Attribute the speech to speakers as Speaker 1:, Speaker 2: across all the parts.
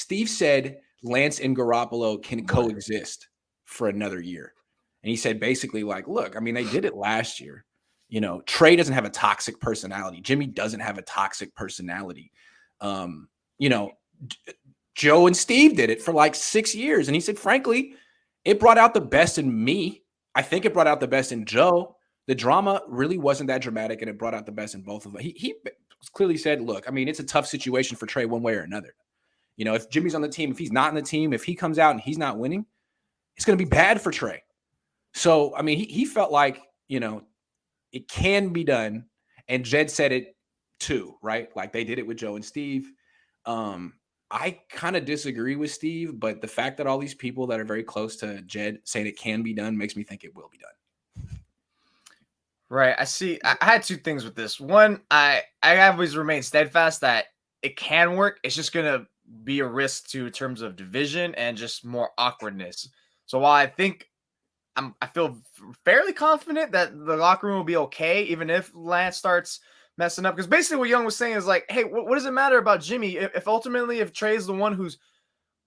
Speaker 1: Steve said Lance and Garoppolo can coexist for another year. And he said basically like, look, I mean, they did it last year. Trey doesn't have a toxic personality. Jimmy doesn't have a toxic personality. Joe and Steve did it for like 6 years. And he said, frankly, it brought out the best in me. I think it brought out the best in Joe. The drama really wasn't that dramatic, and it brought out the best in both of them. He clearly said, look, I mean, it's a tough situation for Trey one way or another. If Jimmy's on the team, if he's not on the team, if he comes out and he's not winning, it's going to be bad for Trey. So, I mean, he felt like, it can be done. And Jed said it too, right? Like they did it with Joe and Steve. I kind of disagree with Steve, but the fact that all these people that are very close to Jed saying it can be done makes me think it will be done.
Speaker 2: Right. I see. I had two things with this. One, I always remain steadfast that it can work. It's just going to be a risk in terms of division and just more awkwardness. So while I think I feel fairly confident that the locker room will be okay, even if Lance starts messing up. Because basically what Young was saying is like, hey, what does it matter about Jimmy? If Trey's the one who's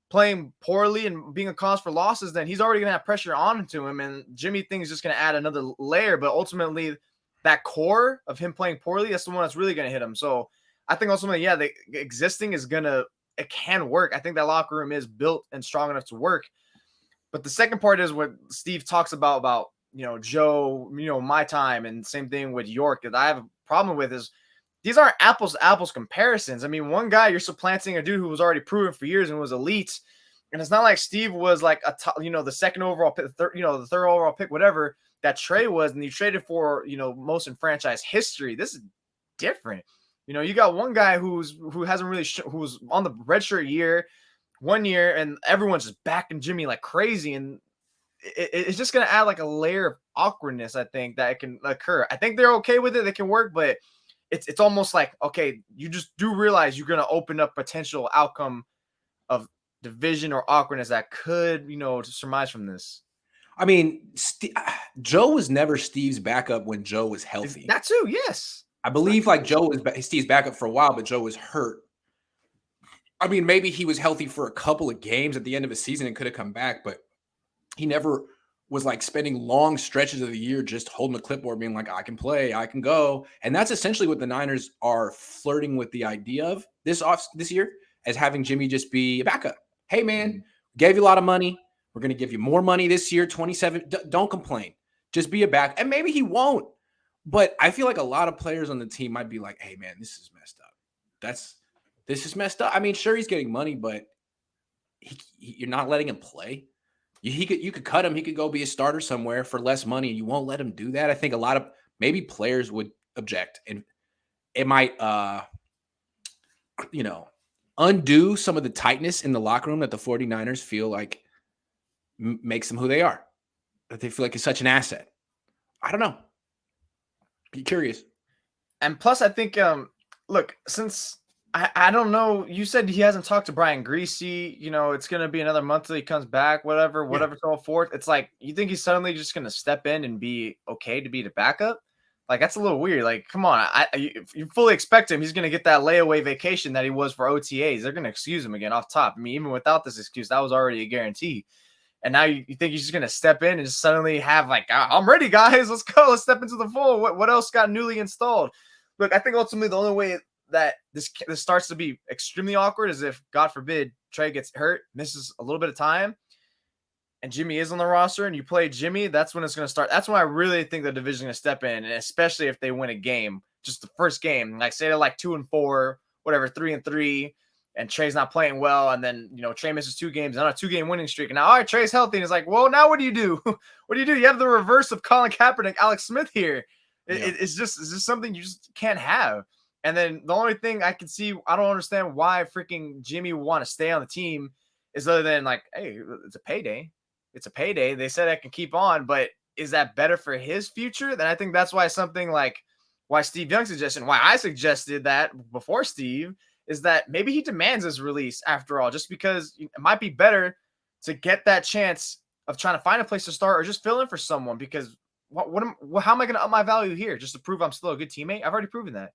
Speaker 2: playing poorly and being a cause for losses, then he's already going to have pressure on to him. And Jimmy thinks is just going to add another layer. But ultimately, that core of him playing poorly, that's the one that's really going to hit him. So I think ultimately, yeah, the existing it can work. I think that locker room is built and strong enough to work. But the second part is what Steve talks about, Joe, my time, and same thing with York that I have a problem with is these aren't apples to apples comparisons. I mean, one guy, you're supplanting a dude who was already proven for years and was elite. And it's not like Steve was like the second overall pick, the third overall pick, whatever that Trey was, and you traded for, most in franchise history. This is different. You got one guy who hasn't really who's on the redshirt year, 1 year, and everyone's just backing Jimmy like crazy, and it's just going to add like a layer of awkwardness, I think, that can occur. I think they're okay with it. They can work, but it's almost like, okay, you just do realize you're going to open up potential outcome of division or awkwardness that could, surmise from this.
Speaker 1: I mean, Joe was never Steve's backup when Joe was healthy.
Speaker 2: That too, yes.
Speaker 1: I believe like Joe was Steve's backup for a while, but Joe was hurt. I mean, maybe he was healthy for a couple of games at the end of the season and could have come back, but he never was like spending long stretches of the year just holding the clipboard being like, I can play, I can go. And that's essentially what the Niners are flirting with the idea of this year, as having Jimmy just be a backup. Hey, man, gave you a lot of money. We're going to give you more money this year, 27. Don't complain. Just be a back. And maybe he won't. But I feel like a lot of players on the team might be like, hey, man, this is messed up. This is messed up. I mean, sure, he's getting money, but you're not letting him play. You could cut him. He could go be a starter somewhere for less money, and you won't let him do that. I think a lot of maybe players would object, and it might, undo some of the tightness in the locker room that the 49ers feel like makes them who they are, that they feel like it's such an asset. I don't know. Be curious.
Speaker 2: And plus, I think, look, since I don't know, you said he hasn't talked to Brian Greasy, it's going to be another month till he comes back, whatever, so forth. It's like, you think he's suddenly just going to step in and be okay to be the backup? Like, that's a little weird. Like, come on. You fully expect him. He's going to get that layaway vacation that he was for OTAs. They're going to excuse him again off top. I mean, even without this excuse, that was already a guarantee. And now you think he's just going to step in and just suddenly have like, I'm ready, guys. Let's go. Let's step into the fold. What else got newly installed? Look, I think ultimately the only way that this starts to be extremely awkward is if, God forbid, Trey gets hurt, misses a little bit of time, and Jimmy is on the roster and you play Jimmy, that's when it's going to start. That's when I really think the division is going to step in, and especially if they win a game, just the first game, like say they're like 2-4, whatever, 3-3, and Trey's not playing well, and then, Trey misses 2 games on a 2-game winning streak, and now, all right, Trey's healthy, and it's like, well, now what do you do? What do you do? You have the reverse of Colin Kaepernick, Alex Smith here. It's just something you just can't have. And then the only thing I can see, I don't understand why freaking Jimmy would want to stay on the team is other than like, hey, it's a payday. It's a payday. They said I can keep on, but is that better for his future? Then I think that's why something like why Steve Young suggested, why I suggested that before Steve, is that maybe he demands his release after all, just because it might be better to get that chance of trying to find a place to start or just fill in for someone, because how am I going to up my value here just to prove I'm still a good teammate? I've already proven that.